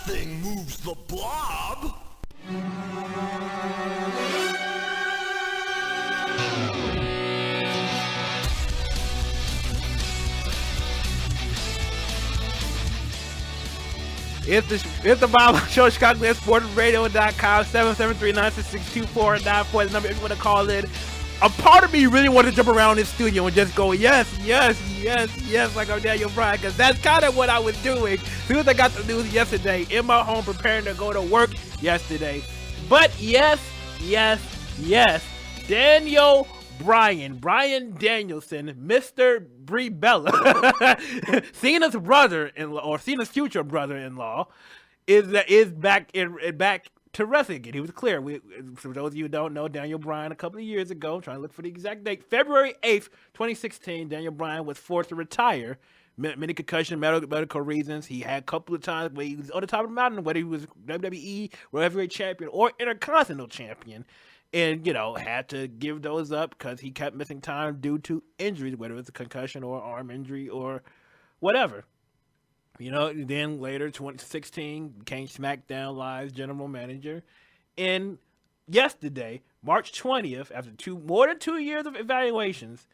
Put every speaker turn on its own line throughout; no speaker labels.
Nothing moves the Blob.
It's the Bob Show, Chicago Sports Radio.com, 773-966-2494, the number if you want to call in. A part of me really wanted to jump around this studio and just go, yes, like I'm Daniel Bryan, because that's kind of what I was doing as soon as I got the news yesterday in my home preparing to go to work yesterday. But yes, Daniel Bryan Danielson, Mr. Brie Bella, Cena's brother-in-law, or Cena's future brother-in-law, is back to wrestling again. He was clear. For those of you who don't know, Daniel Bryan, a couple of years ago, trying to look for the exact date, February 8th, 2016, Daniel Bryan was forced to retire. Many concussion, medical reasons. He had a couple of times where he was on the top of the mountain, whether he was WWE World Heavyweight Champion or Intercontinental Champion. And, had to give those up because he kept missing time due to injuries, whether it was a concussion or arm injury or whatever. Then later, 2016, became SmackDown Live's general manager. And yesterday, March 20th, after more than 2 years of evaluations,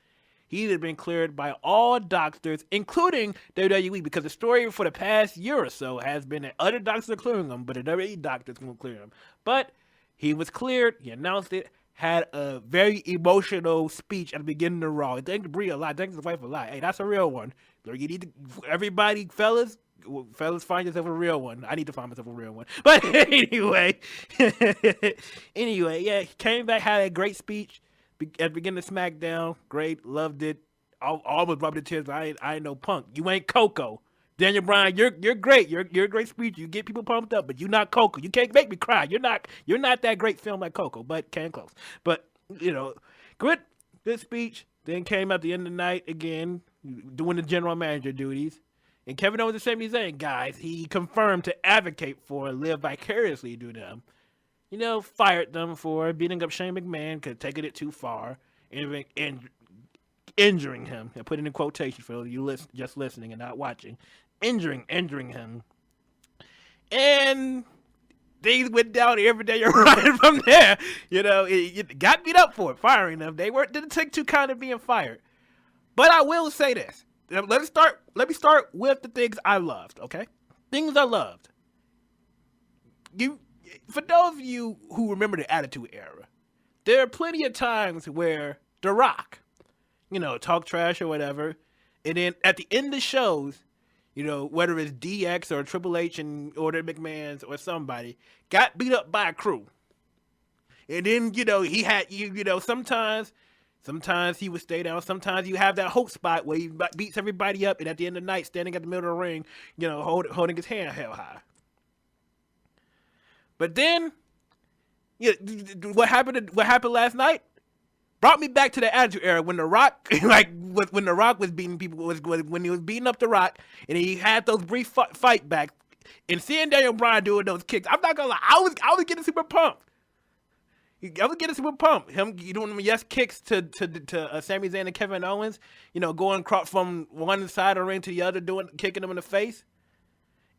he had been cleared by all doctors, including WWE, because the story for the past year or so has been that other doctors are clearing him, but the WWE doctors won't clear him. But he was cleared. He announced it. Had a very emotional speech at the beginning of Raw. Thank Brie a lot. Thank his wife a lot. Hey, that's a real one. You need to, everybody, fellas, find yourself a real one. I need to find myself a real one. But anyway, he came back, had a great speech at the beginning of SmackDown. Great, loved it. Almost brought me to tears. But I ain't no punk. You ain't Coco. Daniel Bryan, you're great. You're a great speech. You get people pumped up, but you're not Coco. You can't make me cry. You're not that great film like Coco, but came close. But good speech. Then came at the end of the night again, doing the general manager duties. And Kevin Owens is saying, guys, he confirmed to advocate for live vicariously through them. Fired them for beating up Shane McMahon because taking it too far and injuring him. I put it in quotation for you just listening and not watching. Injuring him. And things went down every day right from there. It got beat up for it, firing them. Didn't take too kind of being fired. But I will say this. Let me start with the things I loved, okay? Things I loved. For those of you who remember the Attitude Era, there are plenty of times where The Rock, talk trash or whatever, and then at the end of the shows, whether it's DX or Triple H or the McMahons or somebody, got beat up by a crew. And then, he had, sometimes he would stay down. Sometimes you have that hope spot where he beats everybody up and at the end of the night, standing at the middle of the ring, holding his hand held high. But then, what happened last night brought me back to the Attitude Era when The Rock, when The Rock was beating people, when he was beating up The Rock, and he had those brief fight back, and seeing Daniel Bryan doing those kicks, I'm not gonna lie, I was getting super pumped. Him doing yes kicks to Sami Zayn and Kevin Owens, going from one side of the ring to the other, kicking them in the face,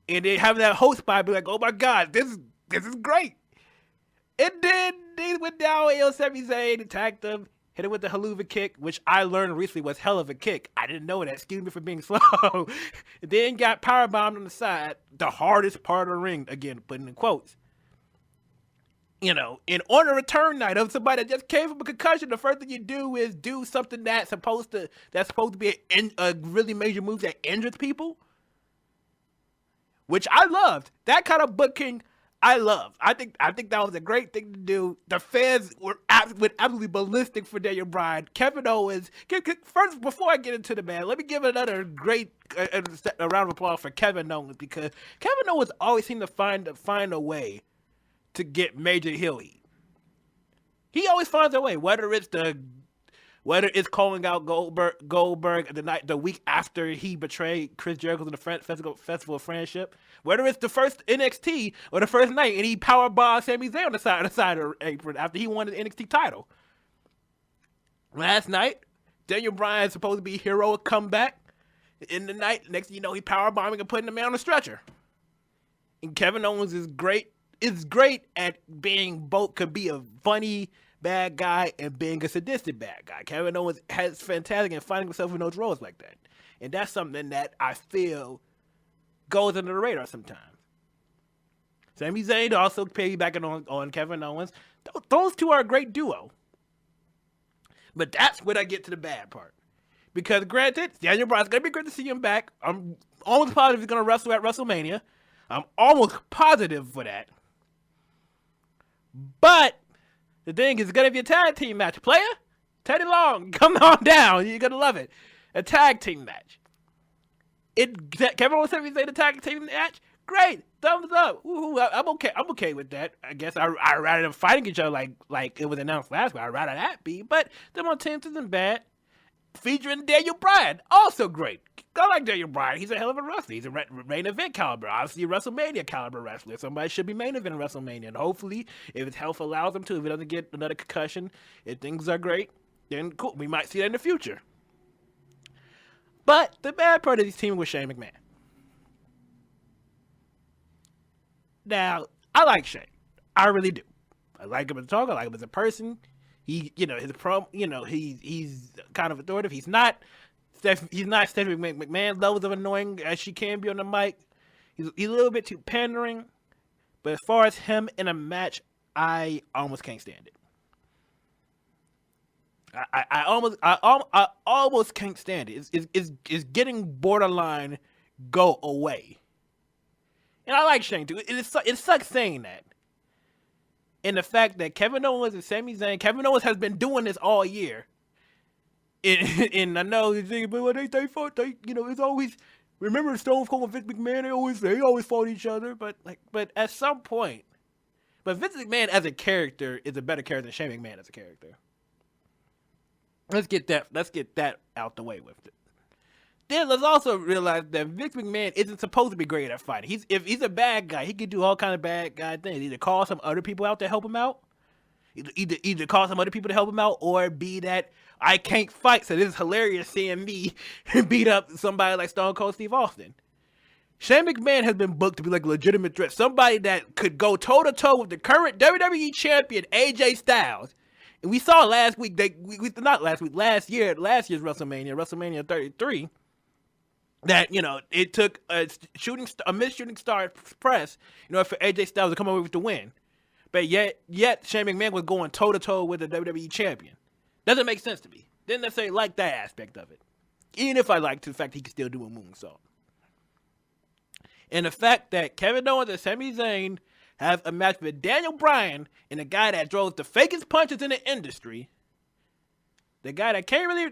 and then having that host spot be like, oh my God, this is great. And then they went down, Sami Zayn attacked him, hit him with the haluva kick, which I learned recently was hell of a kick. I didn't know that. Excuse me for being slow. Then got powerbombed on the side, the hardest part of the ring, again, putting in quotes. And on a return night of somebody that just came from a concussion, the first thing you do is do something that's supposed to be a really major move that injures people, which I loved. That kind of booking I love. I think that was a great thing to do. The fans were absolutely ballistic for Daniel Bryan. Kevin Owens. First, before I get into the man, let me give another great a round of applause for Kevin Owens, because Kevin Owens always seemed to find a way to get major heel heat. He always finds a way, whether it's calling out Goldberg the week after he betrayed Chris Jericho in the Festival of Friendship, whether it's the first NXT or the first night and he powerbombed Sami Zayn on the side of the apron after he won the NXT title. Last night, Daniel Bryan's supposed to be heroic comeback in the night. Next thing you know, he powerbombing and putting the man on a stretcher. And Kevin Owens is great. Is great at being both. Could be a funny bad guy and being a sadistic bad guy. Kevin Owens has fantastic at finding himself in those roles like that, and that's something that I feel goes under the radar sometimes. Sami Zayn also piggybacking on Kevin Owens. Those two are a great duo. But that's when I get to the bad part. Because granted, Daniel Bryan's going to be great to see him back. I'm almost positive he's going to wrestle at WrestleMania. I'm almost positive for that. But the thing is, it's going to be a tag team match. Player, Teddy Long, come on down. You're going to love it. A tag team match. Kevin Owens said we say the tag team match. Great, thumbs up. Ooh, I'm okay. I'm okay with that. I guess I rather them fighting each other like it was announced last week. I'd rather that be. But them on teams isn't bad. Featuring Daniel Bryan, also great. I like Daniel Bryan. He's a hell of a wrestler. He's a main event caliber, obviously a WrestleMania caliber wrestler. Somebody should be main event WrestleMania. And hopefully, if his health allows him to, if he doesn't get another concussion, if things are great, then cool. We might see that in the future. But the bad part is he's teaming with Shane McMahon. Now, I like Shane. I really do. I like him as a talker. I like him as a person. He, his he's kind of authoritative. He's not Stephanie McMahon levels of annoying as she can be on the mic. He's a little bit too pandering. But as far as him in a match, I almost can't stand it. I almost can't stand it. It's getting borderline go away. And I like Shane too. It sucks saying that. And the fact that Kevin Owens and Sami Zayn, Kevin Owens has been doing this all year. And I know they fought. It's always, remember Stone Cold and Vince McMahon. They always fought each other. But at some point, but Vince McMahon as a character is a better character than Shane McMahon as a character. Let's get that out the way with it. Then let's also realize that Vince McMahon isn't supposed to be great at fighting. If he's a bad guy, he can do all kind of bad guy things. Either call some other people out to help him out, either call some other people to help him out, or be that I can't fight, so this is hilarious seeing me beat up somebody like Stone Cold Steve Austin. Shane McMahon has been booked to be like a legitimate threat, somebody that could go toe to toe with the current WWE champion AJ Styles. And we saw last week, last year's WrestleMania 33. That, it took a missed shooting star press, for AJ Styles to come away with the win. But yet Shane McMahon was going toe-to-toe with the WWE champion. Doesn't make sense to me. Didn't necessarily like that aspect of it. Even if I liked the fact he could still do a moonsault. And the fact that Kevin Owens and Sami Zayn have a match with Daniel Bryan and a guy that throws the fakest punches in the industry. The guy that can't really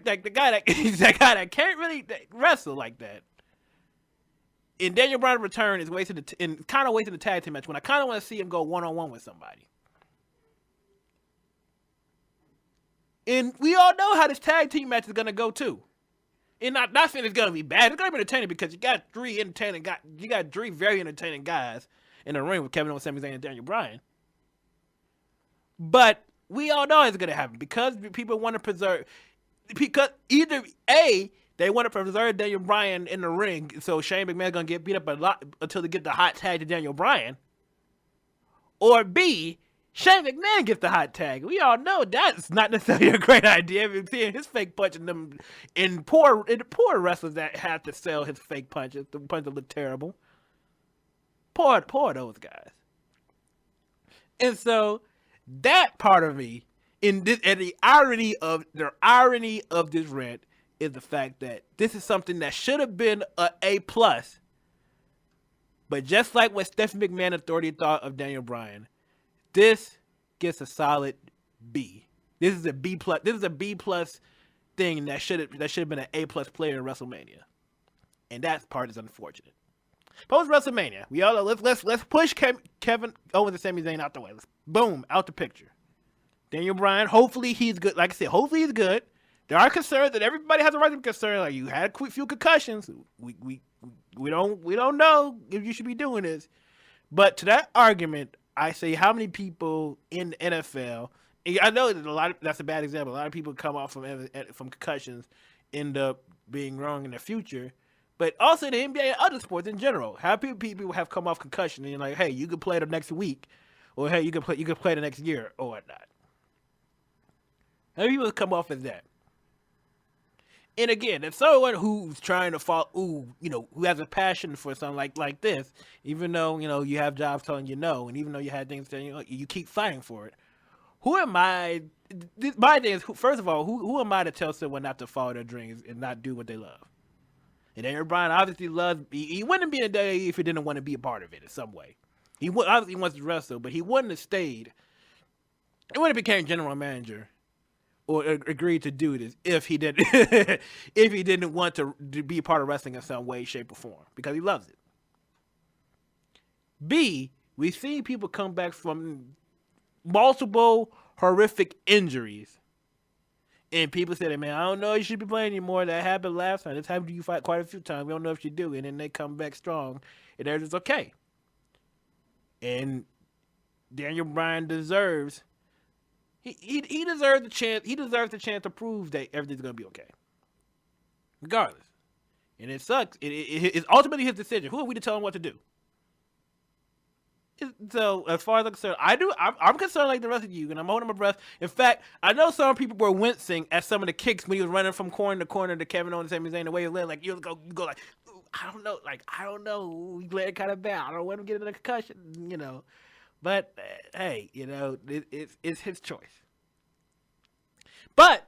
wrestle like that. And Daniel Bryan's return is kind of wasting the tag team match when I kind of want to see him go one-on-one with somebody. And we all know how this tag team match is gonna go too. And not saying it's gonna be bad. It's gonna be entertaining because you got three very entertaining guys in the ring with Kevin Owens, Sami Zayn, and Daniel Bryan. But we all know it's gonna happen because people want to preserve. Because either A, they want to preserve Daniel Bryan in the ring, so Shane McMahon's gonna get beat up a lot until they get the hot tag to Daniel Bryan. Or B, Shane McMahon gets the hot tag. We all know that's not necessarily a great idea. We've seen his fake punching them in poor wrestlers that have to sell his fake punches. The punches look terrible. Poor those guys. And so that part of me, and the irony of this rant is the fact that this is something that should have been A+, but just like what Stephanie McMahon Authority thought of Daniel Bryan, this gets a solid B. This is a B+. This is a B+ thing that should have been an A+ player in WrestleMania, and that part is unfortunate. Post WrestleMania, we all let's push Kevin Owens and Sami Zayn out the way. Let's boom out the picture. Daniel Bryan, hopefully he's good. Like I said, hopefully he's good. There are concerns that everybody has a right to be concerned. Like, you had a few concussions. We don't know if you should be doing this. But to that argument, I say, how many people in the NFL? I know that that's a bad example. A lot of people come off from concussions, end up being wrong in the future. But also in the NBA and other sports in general, how people have come off concussion and you're like, hey, you can play the next week, or hey, you can play the next year or whatnot. How people come off as that. And again, if someone who's trying to follow, who has a passion for something like this, even though you have jobs telling you no, and even though you had things telling you keep fighting for it, who am I? My thing is, first of all, who am I to tell someone not to follow their dreams and not do what they love? And Daniel Bryan obviously loves. He wouldn't be in WWE if he didn't want to be a part of it in some way. He obviously wants to wrestle, but he wouldn't have stayed. He wouldn't have became general manager or agreed to do this if he didn't if he didn't want to be a part of wrestling in some way, shape, or form, because he loves it. B, we've seen people come back from multiple horrific injuries, and people say, man, I don't know if you should be playing anymore. That happened last time. This happened to you fight quite a few times. We don't know if you do, and then they come back strong, and they're just okay. And Daniel Bryan deserves. He deserves the chance. He deserves the chance to prove that everything's gonna be okay, regardless. And it sucks. It's ultimately his decision. Who are we to tell him what to do? So as far as I'm concerned, I'm concerned like the rest of you, and I'm holding my breath. In fact, I know some people were wincing at some of the kicks when he was running from corner to corner to Kevin Owens and Sami Zayn. The way he led, like you go like, I don't know. He led kind of bad. I don't want him getting a concussion, But hey, it's his choice. But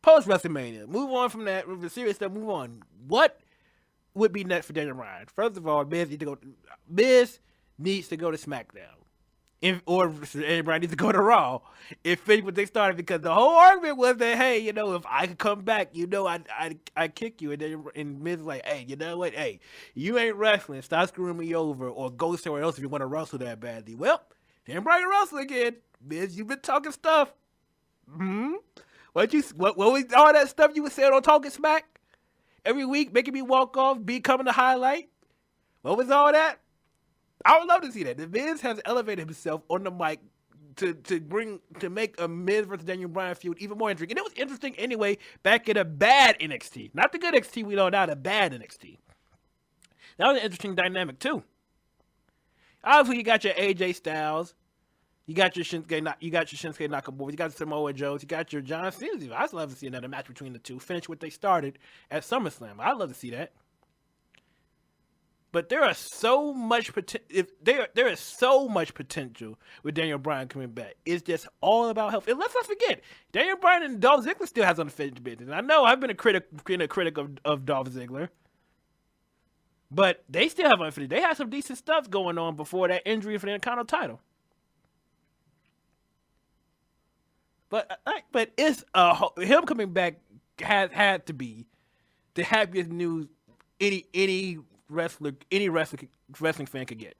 post WrestleMania, move on from that. The serious stuff. Move on. What would be next for Daniel Bryan? First of all, Miz needs to go to SmackDown, or Bryan needs to go to Raw and finish what they started. Because the whole argument was that, hey, if I could come back, I'd kick you. And Miz was like, hey, you know what? Hey, you ain't wrestling. Stop screwing me over, or go somewhere else if you want to wrestle that badly. Well, Daniel Bryan wrestle again. Miz, you've been talking stuff. What was all that stuff you were saying on Talking Smack every week, making me walk off, becoming the highlight? What was all that? I would love to see that. The Miz has elevated himself on the mic to make a Miz versus Daniel Bryan feud even more intriguing. And it was interesting anyway back in a bad NXT. Not the good NXT we know now, the bad NXT. That was an interesting dynamic too. Obviously, you got your AJ Styles, you got your Shinsuke Nakamura, you got Samoa Joes, you got your John Cena. I'd love to see another match between the two. Finish what they started at SummerSlam. I'd love to see that. But there is so much there is so much potential with Daniel Bryan coming back. It's just all about health. And let's not forget, Daniel Bryan and Dolph Ziggler still has unfinished business. And I know I've been a critic of Dolph Ziggler, but they still have unfinished. They had some decent stuff going on before that injury for the Intercontinental title. But it's him coming back has had to be the happiest news any wrestling fan could get.